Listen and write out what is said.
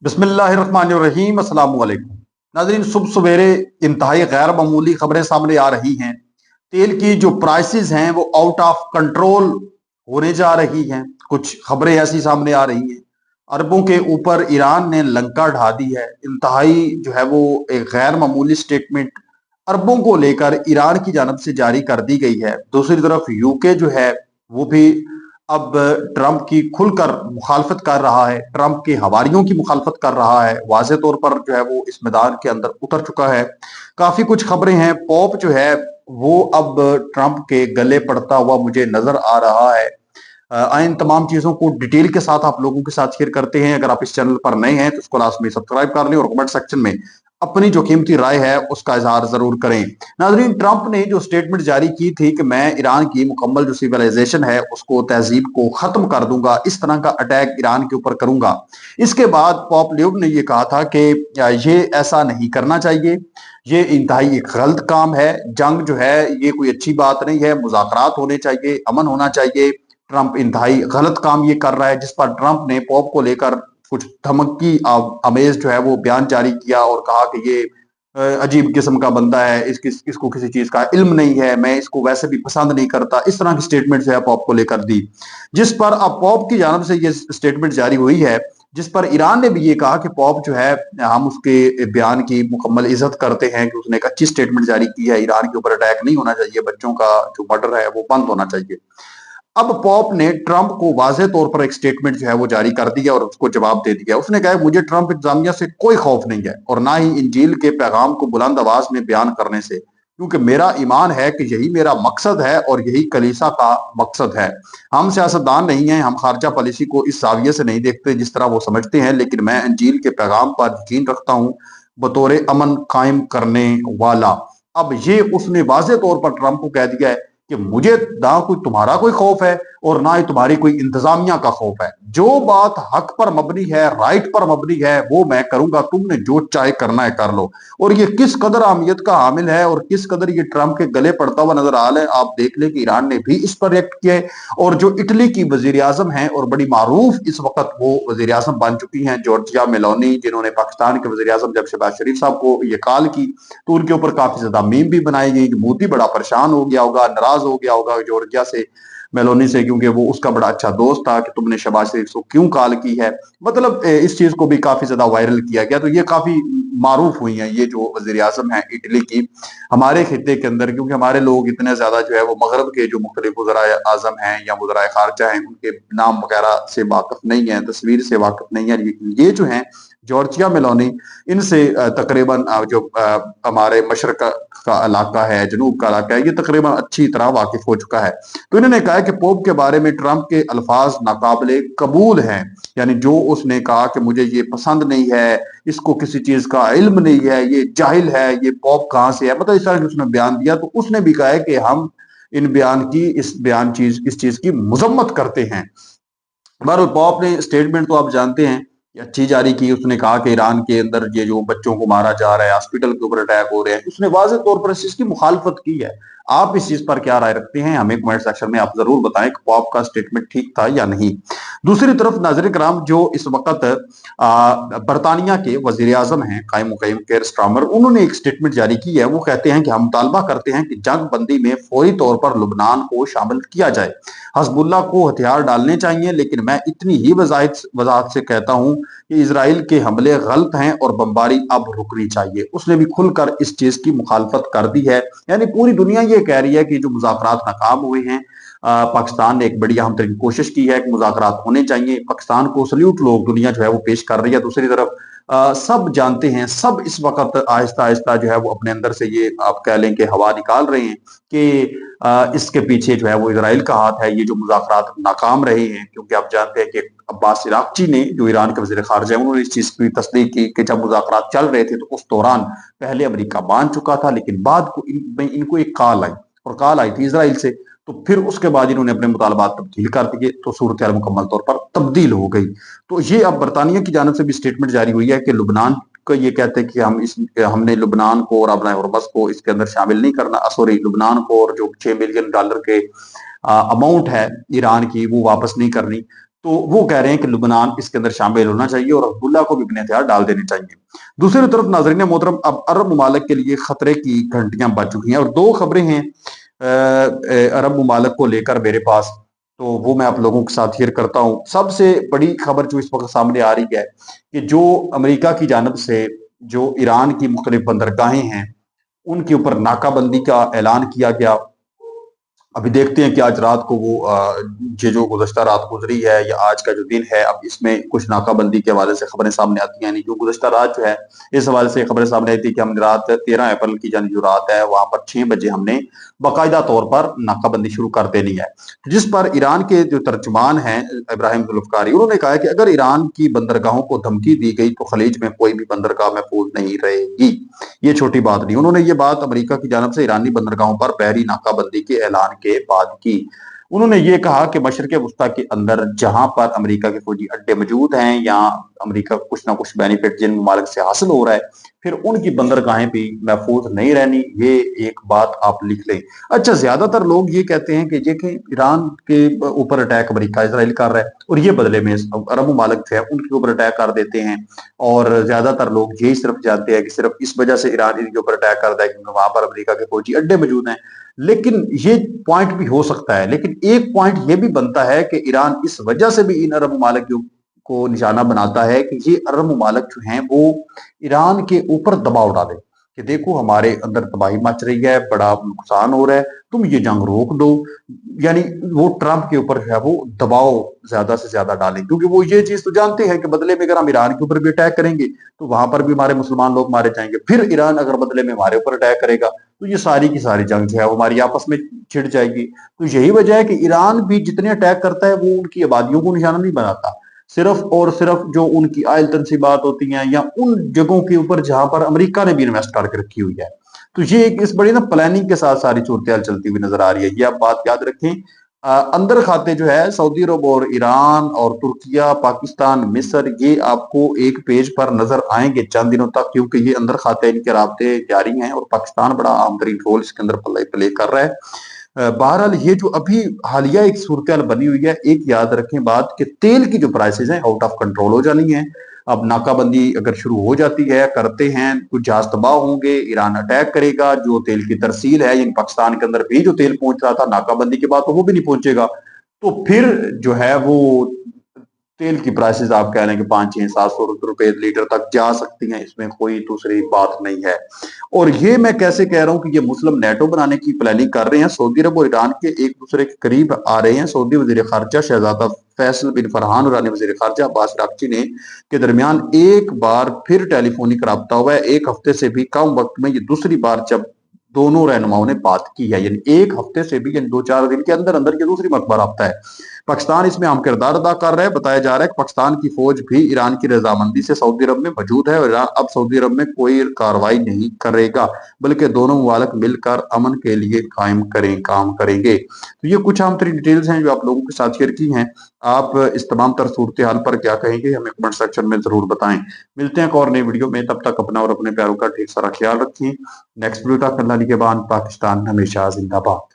बिस्मिल्लाहिर्रहमानिर्रहीम अस्सलाम वालेकुम। नाज़रीन, सुबह सवेरे इंतहाई गैर मामूली खबरें सामने आ रही हैं। तेल की जो प्राइसेस हैं वो आउट ऑफ कंट्रोल होने जा रही हैं। कुछ खबरें ऐसी सामने आ रही हैं, अरबों के ऊपर ईरान ने लंका ढा दी है। इंतहाई जो है वो एक गैर मामूली स्टेटमेंट अरबों को लेकर ईरान की जानब से जारी कर दी गई है। दूसरी तरफ यूके जो है वो भी अब ट्रंप की खुलकर मुखालफत कर रहा है, ट्रंप के हवारियों की मुखालफत कर रहा है, वाज़े तौर पर जो है वो इस मैदान के अंदर उतर चुका है। काफी कुछ खबरें हैं। पॉप जो है वो अब ट्रंप के गले पड़ता हुआ मुझे नजर आ रहा है। इन तमाम चीजों को डिटेल के साथ आप लोगों के साथ शेयर करते हैं। अगर आप इस चैनल पर नए हैं तो इसको लास्ट में सब्सक्राइब कर लें और कमेंट सेक्शन में अपनी जो कीमती राय है उसका इजहार जरूर करें। नाजरीन, ट्रंप ने जो स्टेटमेंट जारी की थी कि मैं ईरान की मुकम्मल जो सिविलाइजेशन है उसको, तहजीब को खत्म कर दूंगा, इस तरह का अटैक ईरान के ऊपर करूंगा। इसके बाद पॉप लियो ने यह कहा था कि ये ऐसा नहीं करना चाहिए, ये इंतहाई एक गलत काम है। जंग जो है ये कोई अच्छी बात नहीं है, मुज़ाकरात होने चाहिए, अमन होना चाहिए। ट्रंप इंतहाई गलत काम ये कर रहा है, जिस पर ट्रंप ने पॉप को लेकर कुछ धमकी अमेज जो है वो बयान जारी किया और कहा कि ये अजीब किस्म का बंदा है, इसको किसी चीज का इल्म नहीं है, मैं इसको वैसे भी पसंद नहीं करता। इस तरह की स्टेटमेंट जो है पॉप को लेकर दी, जिस पर अब पॉप की जानब से ये स्टेटमेंट जारी हुई है, जिस पर ईरान ने भी ये कहा कि पॉप जो है, हम उसके बयान की मुकम्मल इज्जत करते हैं कि उसने एक अच्छी स्टेटमेंट जारी की है। ईरान के ऊपर अटैक नहीं होना चाहिए, बच्चों का जो मर्डर है वो बंद होना चाहिए। अब पॉप ने ट्रंप को वाज़े तौर पर एक स्टेटमेंट जो है वो जारी कर दिया और उसको जवाब दे दिया। उसने कहा मुझे ट्रंप इंतजामिया से कोई खौफ नहीं है और ना ही इंजील के पैगाम को बुलंद आवाज में बयान करने से, क्योंकि मेरा ईमान है कि यही मेरा मकसद है और यही कलीसा का मकसद है। हम सियासतदान नहीं हैं, हम खारजा पॉलिसी को इस जाविये से नहीं देखते जिस तरह वो समझते हैं, लेकिन मैं इंजील के पैगाम पर यकीन रखता हूँ बतौर अमन कायम करने वाला। अब ये उसने वाज़े तौर पर ट्रंप को कह दिया है कि मुझे ना कोई तुम्हारा कोई खौफ है और ना ही तुम्हारी कोई इंतजामिया का खौफ है। जो बात हक पर मबनी है, राइट पर मबनी है, वो मैं करूंगा, तुमने जो चाहे करना है कर लो। और ये किस कदर अहमियत का हामिल है और किस कदर ये ट्रंप के गले पड़ता हुआ नजर आ रहा है, आप देख ले कि ईरान ने भी इस पर रिएक्ट किया है। और जो इटली की वजीर आजम है और बड़ी मारूफ इस वक्त वो वजीर आजम बन चुकी हैं, जॉर्जिया मेलोनी, जिन्होंने पाकिस्तान के वजीर आजम जब शहबाज शरीफ साहब को ये कॉल की तो उनके ऊपर काफी ज्यादा मीम भी बनाई गई कि मोदी बड़ा परेशान हो गया होगा, नाराज हो गया होगा जॉर्जिया से, मेलोनी से, क्योंकि वो उसका बड़ा अच्छा दोस्त था कि तुमने शहबाज शरीफ को क्यों कॉल की है। मतलब इस चीज को भी काफी ज्यादा वायरल किया गया। तो ये काफी मारूफ हुई हैं ये जो वजीर आजम है इटली की हमारे खिते के अंदर, क्योंकि हमारे लोग इतने ज्यादा जो है वो मगरब के जो मुख्तलिफ वज़राए आजम हैं या वज़राए खारजा हैं उनके नाम वगैरह से वाकिफ नहीं है, तस्वीर से वाकिफ नहीं है। ये जो है जॉर्जिया मेलोनी, इनसे तकरीबन जो हमारे मशरक का इलाका है, जनूब का इलाका है, ये तकरीबन अच्छी तरह वाकिफ हो चुका है। तो इन्होंने कहा कि पोप के बारे में ट्रंप के अल्फाज नाकाबिले कबूल हैं, यानी जो उसने कहा कि मुझे ये पसंद नहीं है, इसको किसी चीज का इल्म नहीं है, ये जाहिल है, ये पोप कहाँ से है, मतलब इस तरह की उसने बयान दिया। तो उसने भी कहा है कि हम इस चीज की मजम्मत करते हैं। बहरहाल पॉप ने स्टेटमेंट तो आप जानते हैं अच्छी जारी की। उसने कहा कि ईरान के अंदर ये जो बच्चों को मारा जा रहा है, हॉस्पिटल के ऊपर अटैक हो रहे हैं, उसने वाज़ेह तौर पर इस चीज की मुखालफत की है। आप इस चीज पर क्या राय रखते हैं, हमें कमेंट सेक्शन में आप जरूर बताएं कि पॉप का स्टेटमेंट ठीक था या नहीं। दूसरी तरफ नाज़रीन कराम, जो इस वक्त बरतानिया के वजीर आजम हैं कायम मुकय्यम केयर स्टारमर, उन्होंने एक स्टेटमेंट जारी की है। वो कहते हैं कि हम मुतालबा करते हैं कि जंग बंदी में फौरी तौर पर लुबनान को शामिल किया जाए, हजबुल्ला को हथियार डालने चाहिए, लेकिन मैं इतनी ही वजाहत से कहता हूं कि इसराइल के हमले गलत हैं और बमबारी अब रुकनी चाहिए। उसने भी खुलकर इस चीज की मुखालफत कर दी है। यानी पूरी दुनिया ये कह रही है कि जो मुज़ाकरात नाकाम हुए हैं, पाकिस्तान ने एक बड़ी अहम तरीन कोशिश की है कि मुज़ाकरात होने चाहिए। पाकिस्तान को सल्यूट लोग दुनिया जो है वो पेश कर रही है। दूसरी तरफ सब जानते हैं, सब इस वक्त आहिस्ता आहिस्ता जो है वो अपने अंदर से ये आप कह लें कि हवा निकाल रहे हैं कि इसके पीछे जो है वो इसराइल का हाथ है। ये जो मुज़ाकरात नाकाम रहे हैं, क्योंकि आप जानते हैं कि अब्बास इराक़ची ने, जो ईरान के वज़ीर ख़ारिजा हैं, उन्होंने इस चीज की तस्दीक की कि जब मुज़ाकरात चल रहे थे तो उस दौरान पहले अमेरिका मान चुका था, लेकिन बाद को इनको एक कॉल आई, और कॉल आई थी इसराइल से। तो फिर उसके बाद इन्होंने अपने मुतालबात तब्दील कर दिए, तो सूरत हाल मुकम्मल तौर पर तब्दील हो गई। तो ये अब बरतानिया की जानब से भी स्टेटमेंट जारी हुई है कि लुबनान को ये कहते हैं कि हमने लुबनान को और अपना हरमस को इसके अंदर शामिल नहीं करना। सॉरी, लुबनान को और जो $6 मिलियन के अमाउंट है ईरान की, वो वापस नहीं करनी। तो वो कह रहे हैं कि लुबनान इसके अंदर शामिल होना चाहिए और हिजबुल्लाह को भी अपने हथियार डाल देने चाहिए। दूसरी तरफ नाजरीन मोहतरम, अब अरब ममालिक के लिए खतरे की घंटियां बज चुकी हैं और दो खबरें हैं अरब ममालिक को लेकर मेरे पास, तो वो मैं आप लोगों के साथ शेयर करता हूँ। सबसे बड़ी खबर जो इस वक्त सामने आ रही है कि जो अमेरिका की जानब से जो ईरान की मुख्तलिफ बंदरगाहें हैं उनके ऊपर नाकाबंदी का ऐलान किया गया। अभी देखते हैं कि आज रात को वो ये जो गुज़श्ता रात गुजरी है या आज का जो दिन है, अब इसमें कुछ नाकाबंदी के हवाले से खबरें सामने आती हैं। यानी जो गुज़श्ता रात जो है, इस हवाले से खबरें सामने आई थी कि हमने रात 13 अप्रैल की जो रात है वहां पर 6 बजे हमने बाकायदा तौर पर नाकाबंदी शुरू कर देनी है, जिस पर ईरान के जो तर्जुमान हैं इब्राहिम जुल्फकारी, उन्होंने कहा कि अगर ईरान की बंदरगाहों को धमकी दी गई तो खलीज में कोई भी बंदरगाह महफूज नहीं रहेगी। ये छोटी बात नहीं, उन्होंने ये बात अमेरिका की जानब से ईरानी बंदरगाहों पर बहरी नाकाबंदी के ऐलान के बाद की। उन्होंने ये कहा कि मशरक़ वस्ता के अंदर जहां पर अमेरिका के फौजी अड्डे मौजूद हैं या अमेरिका को कुछ ना कुछ बेनिफिट जिन ममालिक से हासिल हो रहा है, फिर उनकी बंदरगाहें भी महफूज नहीं रहनी। ये एक बात आप लिख लें। अच्छा, ज्यादातर लोग ये कहते हैं कि देखें ईरान के ऊपर अटैक अमेरिका इसराइल कर रहा है और ये बदले में अरब ममालिक जो है उनके ऊपर अटैक कर देते हैं, और ज्यादातर लोग यही सिर्फ जानते हैं कि सिर्फ इस वजह से ईरान इनके ऊपर अटैक करता है क्योंकि वहां पर अमेरिका के फौजी अड्डे मौजूद हैं। लेकिन ये पॉइंट भी हो सकता है, लेकिन एक पॉइंट ये भी बनता है कि ईरान इस वजह से भी इन अरब ममालिक को निशाना बनाता है कि ये अरब ममालिक जो हैं वो ईरान के ऊपर दबाव डाले कि देखो हमारे अंदर तबाही मच रही है, बड़ा नुकसान हो रहा है, तुम ये जंग रोक दो। यानी वो ट्रंप के ऊपर है वो दबाव ज्यादा से ज्यादा डालें, क्योंकि वो ये चीज तो जानते हैं कि बदले में अगर हम ईरान के ऊपर भी अटैक करेंगे तो वहां पर भी हमारे मुसलमान लोग मारे जाएंगे, फिर ईरान अगर बदले में हमारे ऊपर अटैक करेगा तो ये सारी की सारी जंग जो है वो हमारी आपस में छिड़ जाएगी। तो यही वजह है कि ईरान भी जितने अटैक करता है वो उनकी आबादियों को निशाना नहीं बनाता, सिर्फ और सिर्फ जो उनकी आयल तनसीबात होती हैं या उन जगहों के ऊपर जहां पर अमेरिका ने भी इन्वेस्ट करके रखी हुई है। तो ये एक इस बड़ी ना प्लानिंग के साथ सारी सूरत चलती हुई नजर आ रही है। ये आप बात याद रखें। अंदर खाते जो है सऊदी अरब और ईरान और तुर्किया, पाकिस्तान, मिस्र, ये आपको एक पेज पर नजर आएंगे चंद दिनों तक, क्योंकि ये अंदर खाते इनके राब्ते जारी हैं और पाकिस्तान बड़ा अहम तरीन रोल इसके अंदर प्ले कर रहा है। बहरहाल ये जो अभी हालिया एक सूरत बनी हुई है, एक याद रखें बात कि तेल की जो प्राइसेस हैं आउट ऑफ कंट्रोल हो जानी है। अब नाकाबंदी अगर शुरू हो जाती है, करते हैं, कुछ जहाज तबाह होंगे, ईरान अटैक करेगा, जो तेल की तरसील है यानी पाकिस्तान के अंदर भी जो तेल पहुंच रहा था नाकाबंदी के बाद तो वो भी नहीं पहुंचेगा, तो फिर जो है वो तेल की प्राइसेस आप कह लें कि 500-600-700 रुपए लीटर तक जा सकती हैं, इसमें कोई दूसरी बात नहीं है। और ये मैं कैसे कह रहा हूं कि ये मुस्लिम नेटो बनाने की प्लानिंग कर रहे हैं। सऊदी अरब और ईरान के एक दूसरे के करीब आ रहे हैं। सऊदी वजीर खारजा शहजादा फैसल बिन फरहान और ईरानी वजीर खारजा अब्बास अरागची ने के दरमियान एक बार फिर टेलीफोनिक राब्ता हुआ है। एक हफ्ते से भी कम वक्त में ये दूसरी बार जब दोनों रहनुमाओं ने बात की है, यानी एक हफ्ते से भी यानी 2-4 दिन के अंदर अंदर ये दूसरी मकबर राब्ता है। पाकिस्तान इसमें अहम किरदार अदा कर रहा है। बताया जा रहा है कि पाकिस्तान की फौज भी ईरान की रजामंदी से सऊदी अरब में मौजूद है और ईरान अब सऊदी अरब में कोई कार्रवाई नहीं करेगा, बल्कि दोनों मुमालिक मिलकर अमन के लिए काम करेंगे। तो ये कुछ अहम तरीन डिटेल्स हैं जो आप लोगों के साथ शेयर की हैं। आप इस तमाम तर सूरत हाल पर क्या कहेंगे हमें कमेंट सेक्शन में जरूर बताएं। मिलते हैं एक और नई वीडियो में, तब तक अपना और अपने प्यारों का ढेर सारा ख्याल रखें। नेक्स्ट वीडियो तक अल्लाह निगहबान। पाकिस्तान हमेशा जिंदाबाद।